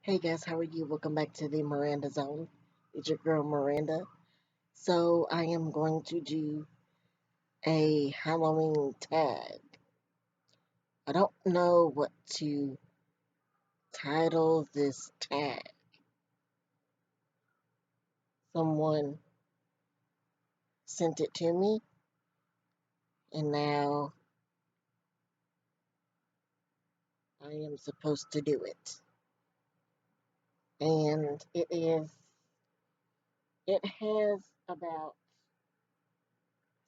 Hey guys, how are you? Welcome back to the Miranda Zone. It's your girl Miranda. So I am going to do a Halloween tag. I don't know what to title this tag. Someone sent it to me and now I am supposed to do it. And it has about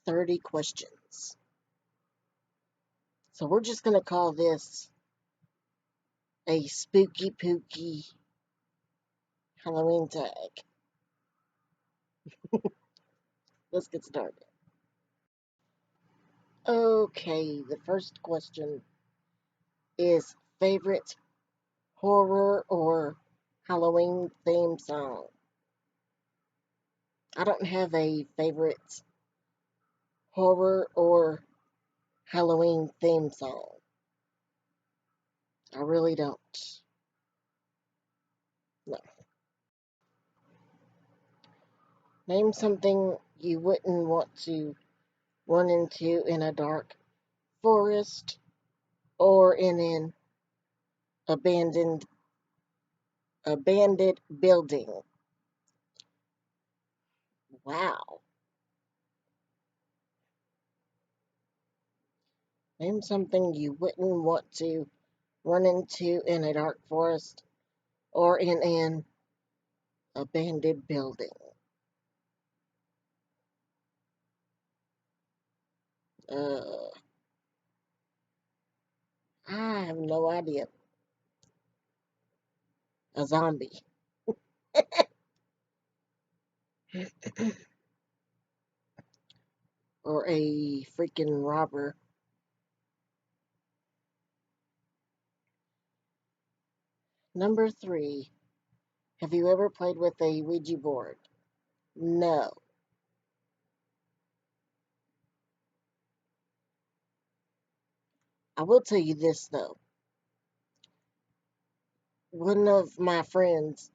30 questions. So we're just going to call this a spooky pooky Halloween tag. Let's get started. Okay, the first question is favorite horror or Halloween theme song. I don't have a favorite horror or Halloween theme song. I really don't. No. Name something you wouldn't want to run into in a dark forest or in an abandoned abandoned building. Wow. Name something you wouldn't want to run into in a dark forest or in an abandoned building. Uh, I have no idea. A zombie or a freaking robber. Number three, have you ever played with a Ouija board? No. I will tell you this though. One of my friends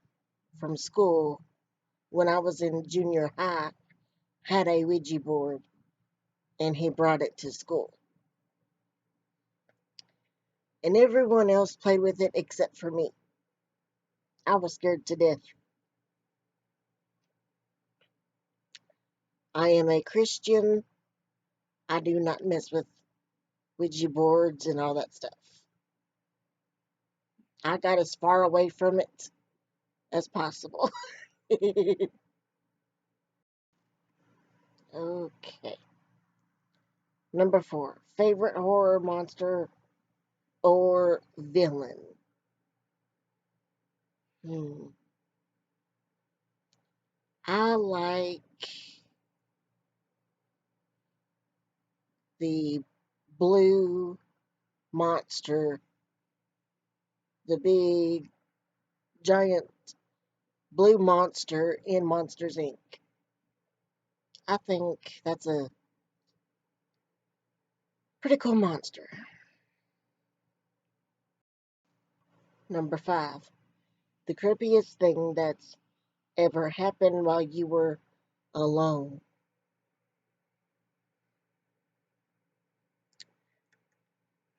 from school, when I was in junior high, had a Ouija board and he brought it to school. And everyone else played with it except for me. I was scared to death. I am a Christian. I do not mess with Ouija boards and all that stuff. I got as far away from it as possible. Okay. Number four, favorite horror monster or villain? Hmm. I like the blue monster, the big giant blue monster in Monsters Inc. I think that's a pretty cool monster. Number five, the creepiest thing that's ever happened while you were alone.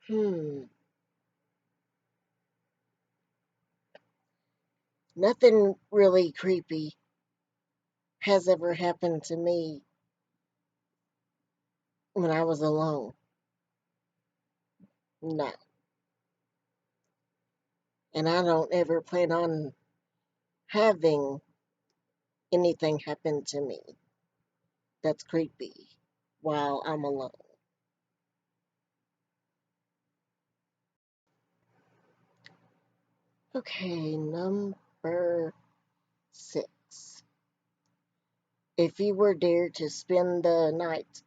Hmm. Nothing really creepy has ever happened to me when I was alone. No. And I don't ever plan on having anything happen to me that's creepy while I'm alone. Okay, number six. If you were dared to spend the night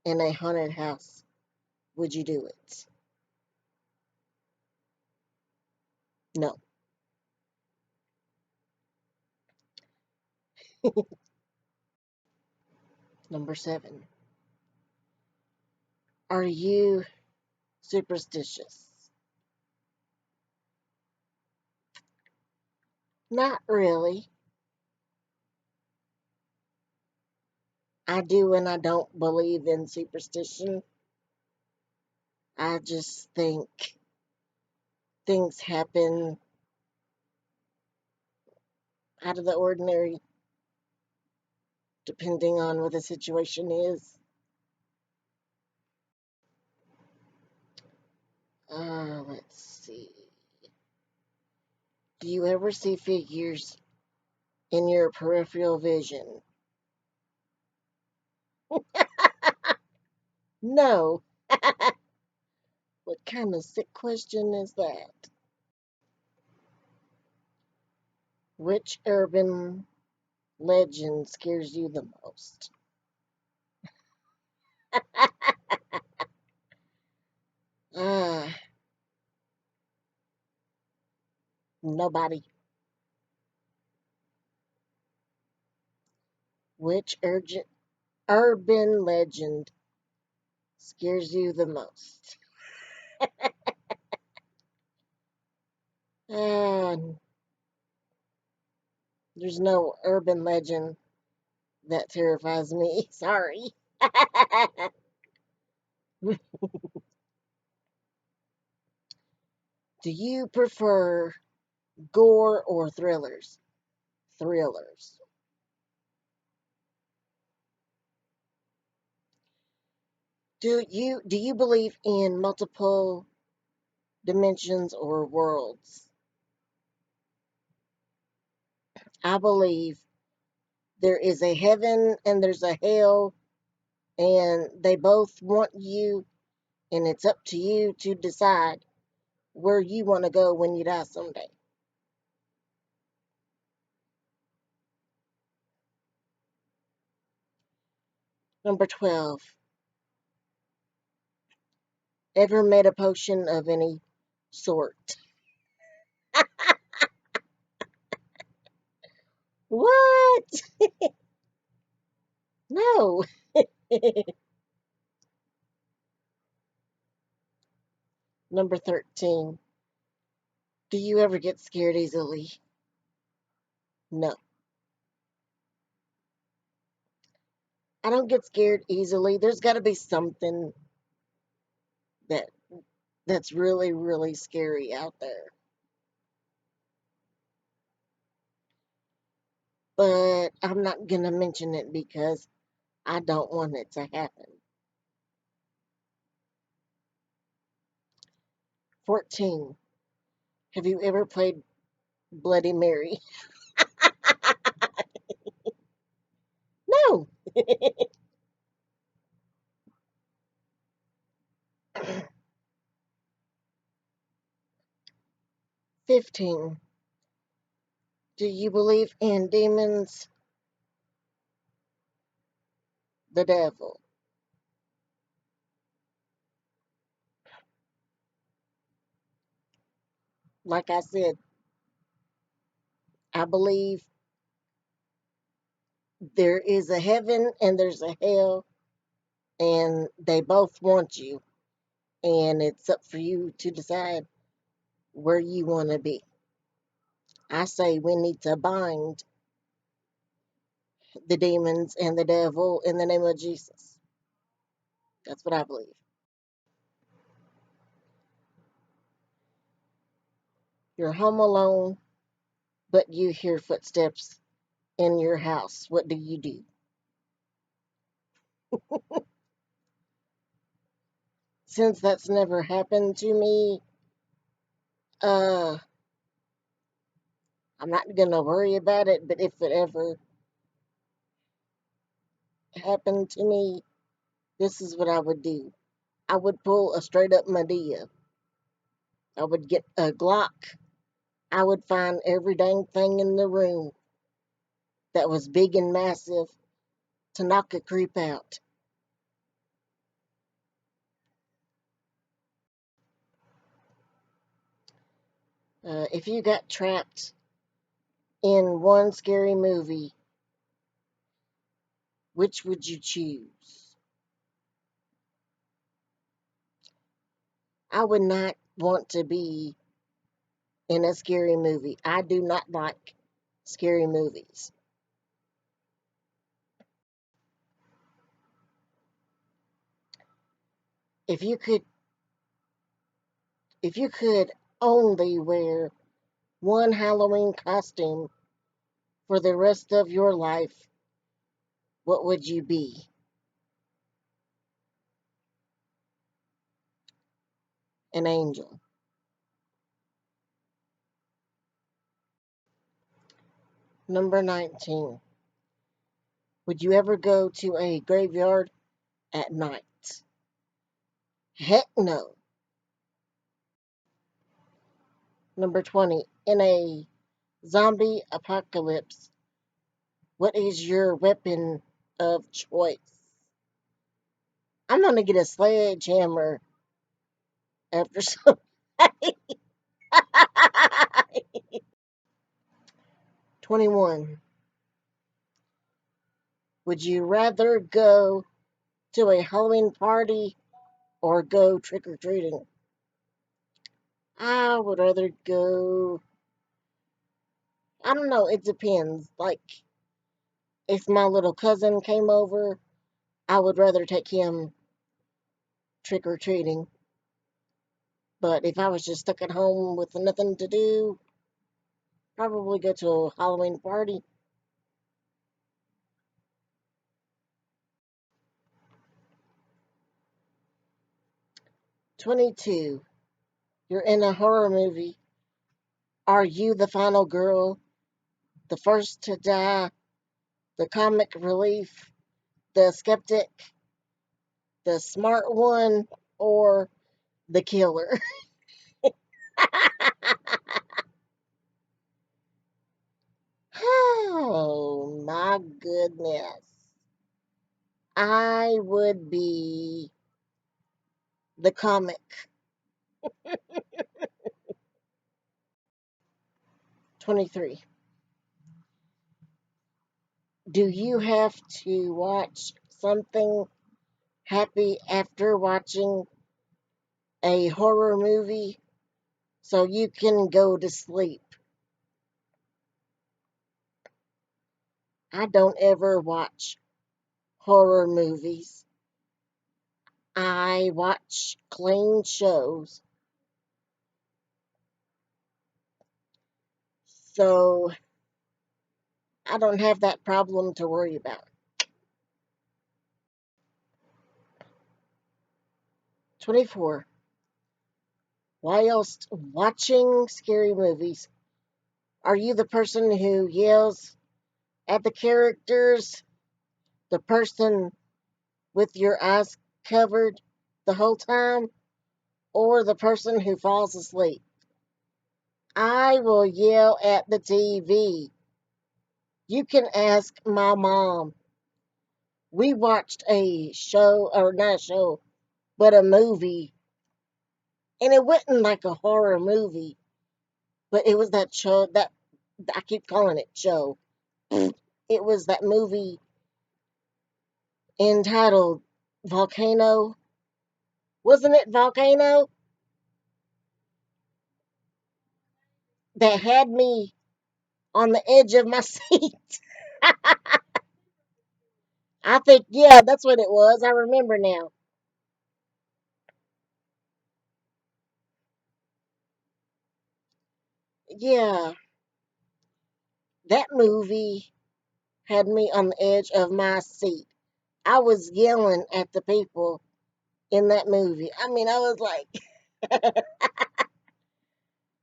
in a haunted house, would you do it? No. Number seven. Are you superstitious? Not really. I do and I don't believe in superstition. I just think things happen out of the ordinary depending on what the situation is. Let's see. Do you ever see figures in your peripheral vision? No. What kind of sick question is that? Which urban legend scares you the most? Ah, nobody. Which urban legend scares you the most? Ah, there's no urban legend that terrifies me. Sorry. Do you prefer gore or thrillers? Thrillers. Do you believe in multiple dimensions or worlds? I believe there is a heaven and there's a hell, and they both want you, and it's up to you to decide where you want to go when you die someday. Number 12. Ever made a potion of any sort? What? No. Number 13. Do you ever get scared easily? No. I don't get scared easily. There's got to be something that that's really really scary out there. But I'm not going to mention it because I don't want it to happen. 14. Have you ever played Bloody Mary? No. 15. Do you believe in demons, the devil? Like I said, I believe there is a heaven and there's a hell, and they both want you, and it's up for you to decide where you want to be. I say we need to bind the demons and the devil in the name of Jesus. That's what I believe. You're home alone, but you hear footsteps in your house. What do you do? Since that's never happened to me, uh, I'm not gonna worry about it. But if it ever happened to me, this is what I would do. I would pull a straight up Medea. I would get a Glock. I would find every dang thing in the room that was big and massive to knock a creep out. If you got trapped in one scary movie, which would you choose? I would not want to be in a scary movie. I do not like scary movies. If you could if you could only wear one Halloween costume for the rest of your life, what would you be? An angel. Number 19. Would you ever go to a graveyard at night? Heck no. Number 20. In a zombie apocalypse, what is your weapon of choice? I'm gonna get a sledgehammer after some. 21. Would you rather go to a Halloween party or go trick or treating? I would rather go. I don't know. It depends. Like, if my little cousin came over, I would rather take him trick or treating. But if I was just stuck at home with nothing to do, probably go to a Halloween party. 22. You're in a horror movie. Are you the final girl, the first to die, the comic relief, the skeptic, the smart one, or the killer? Oh my goodness. I would be the comic. 23. Do you have to watch something happy after watching a horror movie so you can go to sleep? I don't ever watch horror movies. I watch clean shows. So I don't have that problem to worry about. 24. Whilst watching scary movies, are you the person who yells at the characters, the person with your eyes covered the whole time, or the person who falls asleep? I will yell at the TV. You can ask my mom. We watched a show, or not a show, but a movie, and it wasn't like a horror movie, but it was that show that I keep calling it show. It was that movie entitled Volcano. Wasn't it Volcano? That had me on the edge of my seat. I think, yeah, that's what it was. I remember now. Yeah, that movie had me on the edge of my seat. I was yelling at the people in that movie. I mean, I was like,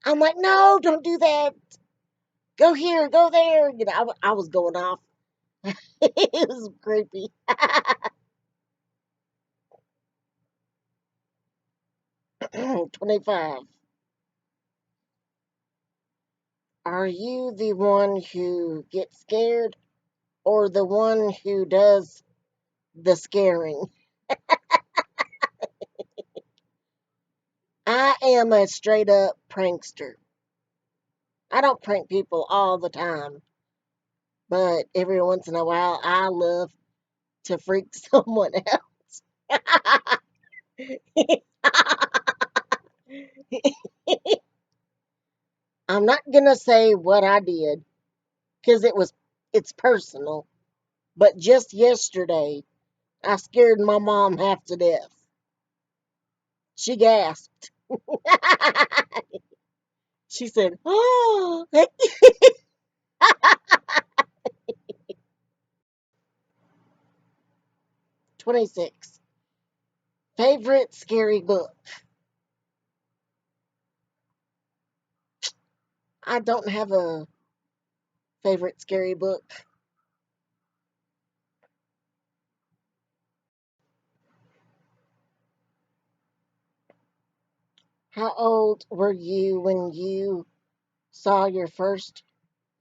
I'm like, no, don't do that. Go here, go there. You know, I was going off. It was creepy. 25. Are you the one who gets scared or the one who does the scaring? I am a straight up prankster. I don't prank people all the time, but every once in a while I love to freak someone out. I'm not gonna say what I did because it's personal. But just yesterday, I scared my mom half to death. She gasped. She said, "Oh, 26. Favorite scary book? I don't have a favorite scary book. How old were you when you saw your first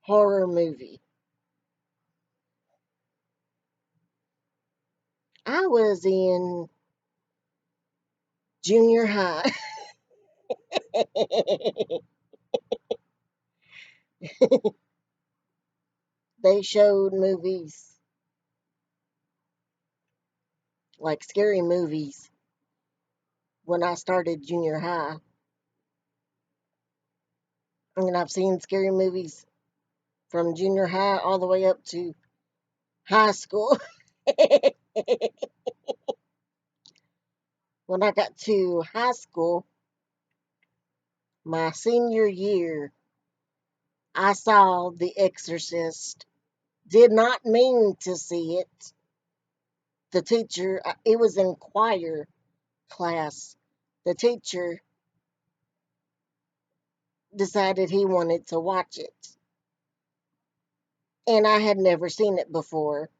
horror movie? I was in junior high. They showed movies, like scary movies, when I started junior high. I mean, I've seen scary movies from junior high all the way up to high school. When I got to high school, my senior year, I saw The Exorcist. Did not mean to see it. The teacher, it was in choir class. The teacher decided he wanted to watch it. And I had never seen it before.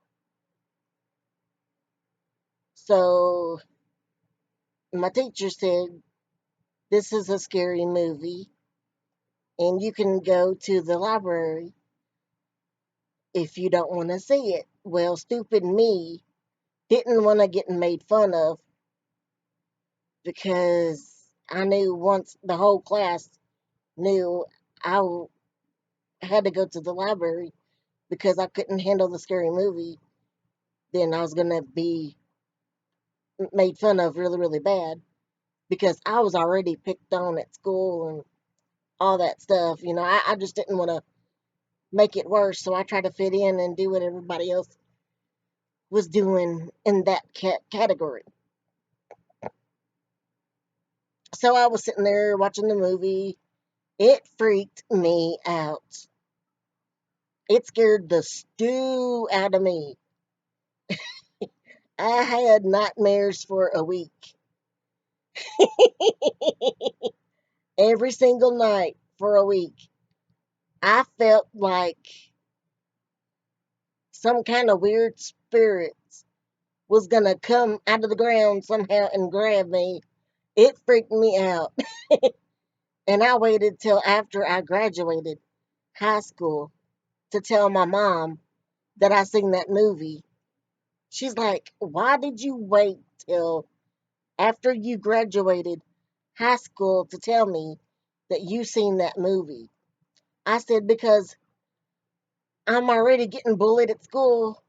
So my teacher said, "This is a scary movie, and you can go to the library if you don't want to see it." Well, stupid me didn't want to get made fun of because I knew once the whole class knew I had to go to the library because I couldn't handle the scary movie, then I was going to be made fun of really, really bad because I was already picked on at school and all that stuff. I just didn't want to make it worse. So I tried to fit in and do what everybody else was doing in that category. So I was sitting there watching the movie. It freaked me out. It scared the stew out of me. I had nightmares for a week. Every single night for a week. I felt like some kind of weird spirit was gonna come out of the ground somehow and grab me. It freaked me out. And I waited till after I graduated high school to tell my mom that I seen that movie. She's like, "Why did you wait till after you graduated high school to tell me that you seen that movie?" I said, "Because I'm already getting bullied at school.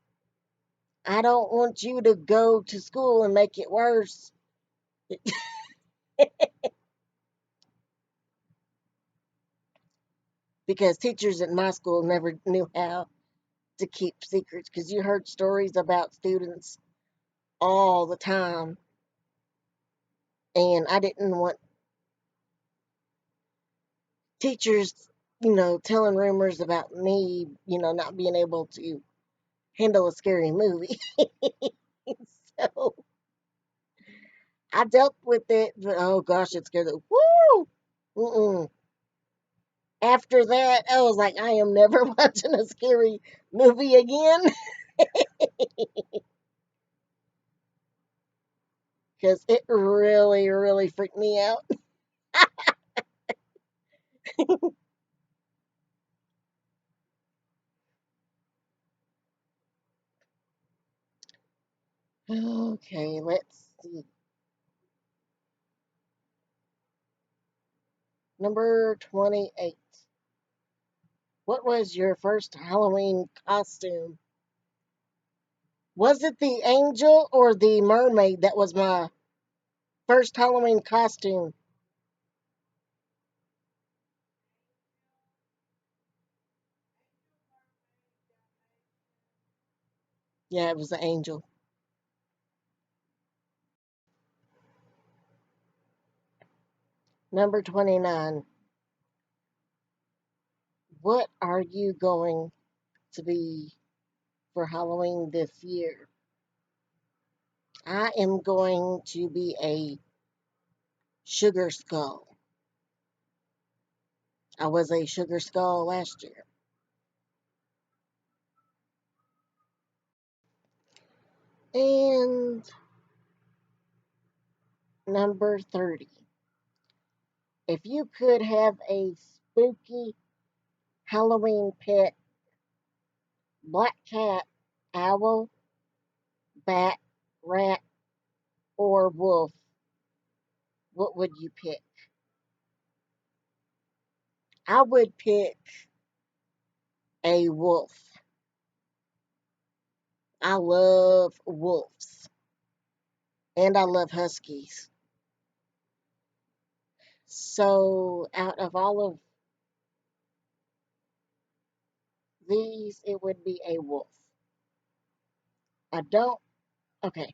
I don't want you to go to school and make it worse." Because teachers at my school never knew how to keep secrets because you heard stories about students all the time. And I didn't want teachers, telling rumors about me, not being able to handle a scary movie. So I dealt with it, but oh gosh, it scared the woo. Mm-mm. After that, I was like, I am never watching a scary movie again because it really, really freaked me out. Okay, let's see. Number 28. What was your first Halloween costume? Was it the angel or the mermaid that was my first Halloween costume? Yeah, it was an angel. Number 29. What are you going to be for Halloween this year? I am going to be a sugar skull. I was a sugar skull last year. And number 30. If you could have a spooky Halloween pet, black cat, owl, bat, rat, or wolf, what would you pick? I would pick a wolf. I love wolves. And I love huskies. So, out of all of these, it would be a wolf. I don't, okay.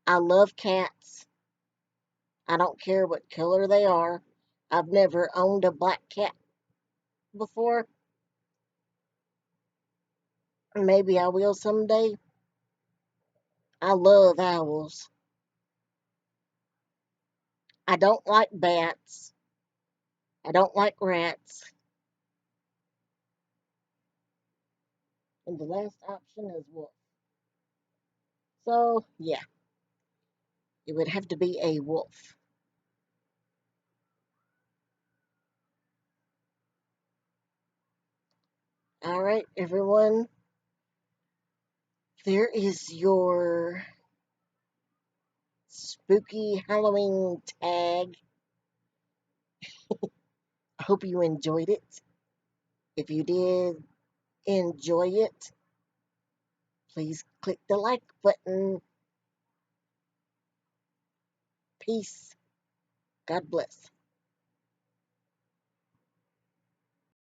I love cats. I don't care what color they are. I've never owned a black cat before. Maybe I will someday. I love owls. I don't like bats. I don't like rats. And the last option is wolf. So, yeah, it would have to be a wolf. All right, everyone. There is your spooky Halloween tag. I hope you enjoyed it. If you did enjoy it, please click the like button. Peace. God bless.